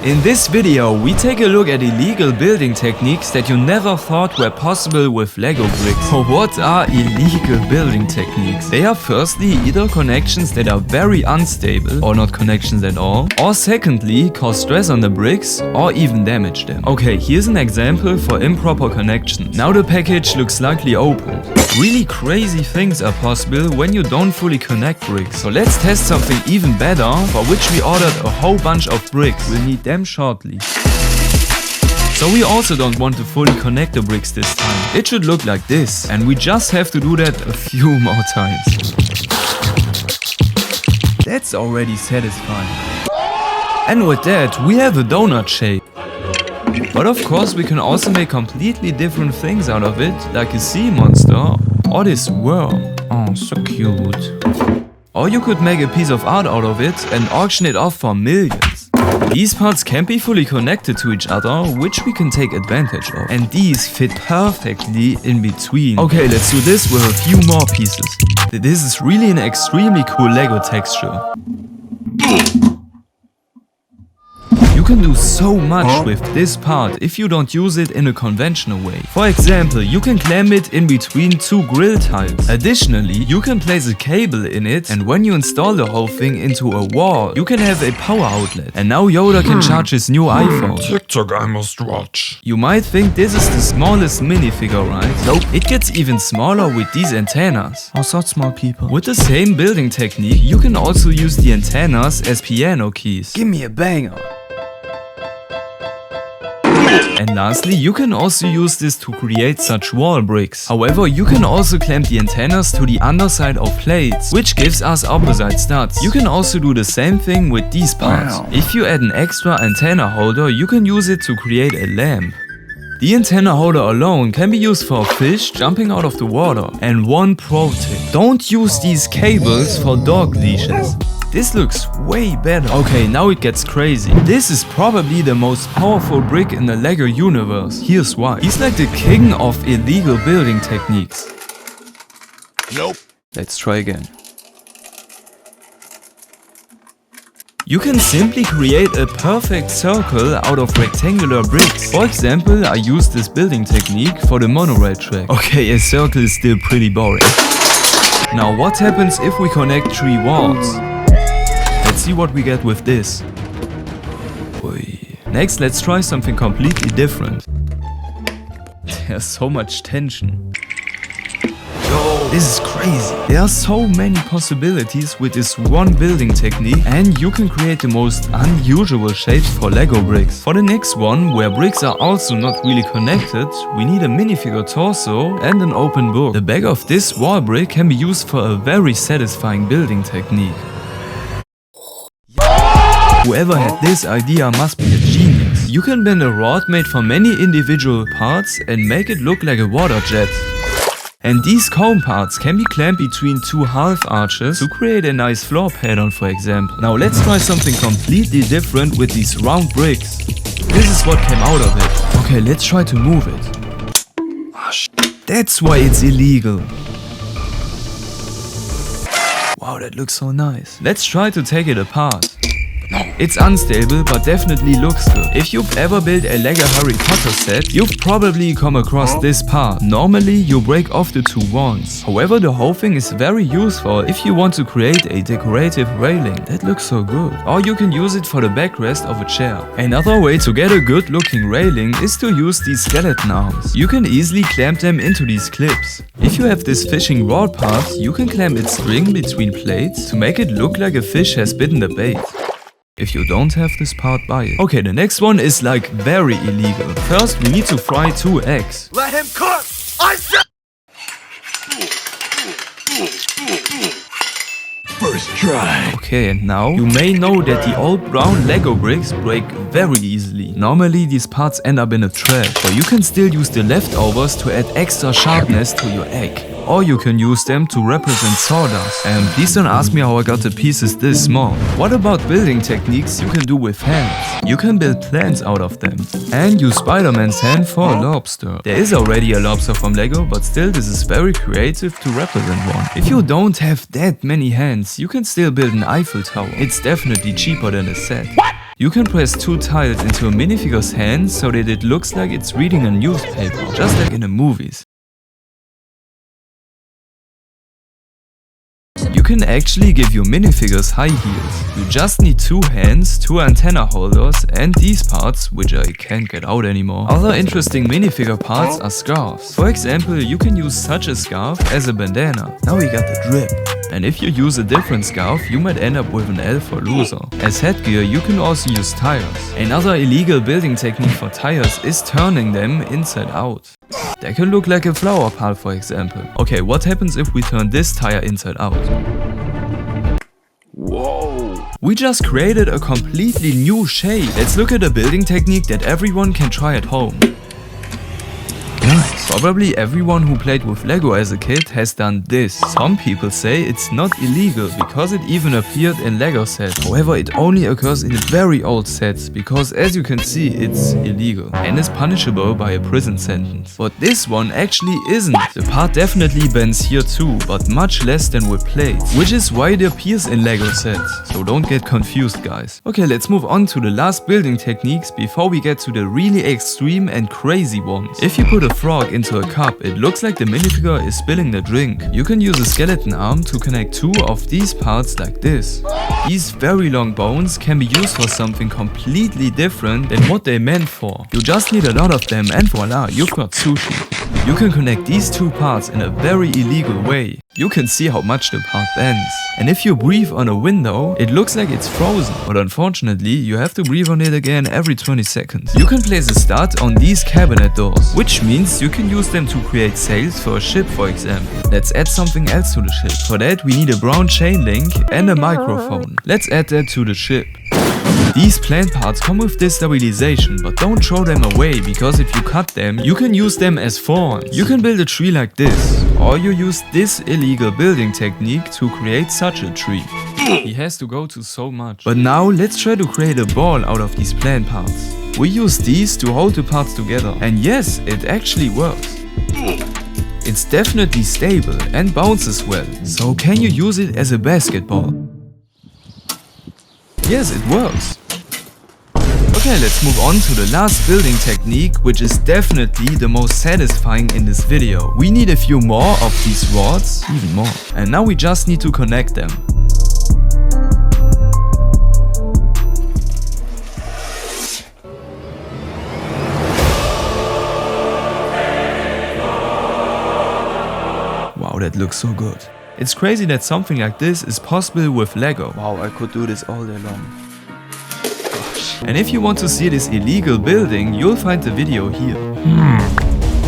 In this video, we take a look at illegal building techniques that you never thought were possible with Lego bricks. So what are illegal building techniques? They are firstly either connections that are very unstable or not connections at all, or secondly cause stress on the bricks or even damage them. Okay, here's an example for improper connection. Now the package looks slightly open. Really crazy things are possible when you don't fully connect bricks. So let's test something even better, for which we ordered a whole bunch of bricks. We'll need them shortly. So we also don't want to fully connect the bricks this time. It should look like this, and we just have to do that a few more times. That's already satisfying. And with that, we have a donut shape. But of course we can also make completely different things out of it, like a sea monster or this worm. Oh, so cute. Or you could make a piece of art out of it and auction it off for millions. These parts can't be fully connected to each other, which we can take advantage of. And these fit perfectly in between. Okay, let's do this with a few more pieces. This is really an extremely cool Lego texture. You can do so much with this part if you don't use it in a conventional way. For example, you can clamp it in between two grill tiles. Additionally, you can place a cable in it, and when you install the whole thing into a wall, you can have a power outlet. And now Yoda can charge his new iPhone. TikTok I must watch. You might think this is the smallest minifigure, right? Nope, it gets even smaller with these antennas. Oh, such small people. With the same building technique, you can also use the antennas as piano keys. Give me a banger. And lastly, you can also use this to create such wall bricks. However, you can also clamp the antennas to the underside of plates, which gives us opposite studs. You can also do the same thing with these parts. Wow. If you add an extra antenna holder, you can use it to create a lamp. The antenna holder alone can be used for a fish jumping out of the water. And one pro tip: don't use these cables for dog leashes. This looks way better. Okay, now it gets crazy. This is probably the most powerful brick in the Lego universe. Here's why. He's like the king of illegal building techniques. Nope. Let's try again. You can simply create a perfect circle out of rectangular bricks. For example, I used this building technique for the monorail track. Okay, a circle is still pretty boring. Now what happens if we connect 3 walls? Let's see what we get with this. Next, let's try something completely different. There's so much tension. This is crazy. There are so many possibilities with this one building technique, and you can create the most unusual shapes for Lego bricks. For the next one, where bricks are also not really connected, we need a minifigure torso and an open book. The back of this wall brick can be used for a very satisfying building technique. Whoever had this idea must be a genius. You can bend a rod made from many individual parts and make it look like a water jet. And these cone parts can be clamped between 2 half arches to create a nice floor pattern, for example. Now let's try something completely different with these round bricks. This is what came out of it. Okay, let's try to move it. That's why it's illegal. Wow, that looks so nice. Let's try to take it apart. It's unstable, but definitely looks good. If you've ever built a Lego Harry Potter set, you've probably come across this part. Normally, you break off the 2 wands. However, the whole thing is very useful if you want to create a decorative railing. That looks so good. Or you can use it for the backrest of a chair. Another way to get a good looking railing is to use these skeleton arms. You can easily clamp them into these clips. If you have this fishing rod part, you can clamp its string between plates to make it look like a fish has bitten the bait. If you don't have this part, buy it. Okay, the next one is like very illegal. First, we need to fry 2 eggs. Let him cook! I said. First try. Okay, and now you may know that the old brown Lego bricks break very easily. Normally these parts end up in a trash, but you can still use the leftovers to add extra sharpness to your egg. Or you can use them to represent sawdust. And please don't ask me how I got the pieces this small. What about building techniques you can do with hands? You can build plants out of them. And use Spider-Man's hand for a lobster. There is already a lobster from Lego, but still this is very creative to represent one. If you don't have that many hands, you can still build an Eiffel Tower. It's definitely cheaper than a set. You can press 2 tiles into a minifigure's hand so that it looks like it's reading a newspaper, just like in the movies. You can actually give your minifigures high heels. You just need 2 hands, 2 antenna holders and these parts, which I can't get out anymore. Other interesting minifigure parts are scarves. For example, you can use such a scarf as a bandana. Now we got the drip. And if you use a different scarf, you might end up with an L for loser. As headgear, you can also use tires. Another illegal building technique for tires is turning them inside out. They can look like a flower pot, for example. Okay, what happens if we turn this tire inside out? Whoa! We just created a completely new shape. Let's look at a building technique that everyone can try at home. Nice. Probably everyone who played with Lego as a kid has done this. Some people say it's not illegal because it even appeared in Lego sets. However, it only occurs in very old sets because, as you can see, it's illegal and is punishable by a prison sentence. But this one actually isn't. The part definitely bends here too, but much less than with plates, which is why it appears in Lego sets. So don't get confused, guys. Okay, let's move on to the last building techniques before we get to the really extreme and crazy ones. If you put a frog into a cup, it looks like the minifigure is spilling the drink. You can use a skeleton arm to connect 2 of these parts like this. These very long bones can be used for something completely different than what they meant for. You just need a lot of them and voila, you've got sushi. You can connect these 2 parts in a very illegal way. You can see how much the part bends. And if you breathe on a window, it looks like it's frozen. But unfortunately, you have to breathe on it again every 20 seconds. You can place a stud on these cabinet doors, which means you can use them to create sails for a ship, for example. Let's add something else to the ship. For that, we need a brown chain link and a microphone. Let's add that to the ship. These plant parts come with this stabilization, but don't throw them away, because if you cut them, you can use them as thorns. You can build a tree like this, or you use this illegal building technique to create such a tree. He has to go to so much. But now let's try to create a ball out of these plant parts. We use these to hold the parts together, and yes, it actually works. It's definitely stable and bounces well, so can you use it as a basketball? Yes, it works. Okay, let's move on to the last building technique, which is definitely the most satisfying in this video. We need a few more of these rods, even more. And now we just need to connect them. Wow, that looks so good. It's crazy that something like this is possible with Lego. Wow, I could do this all day long. And if you want to see this illegal building, you'll find the video here.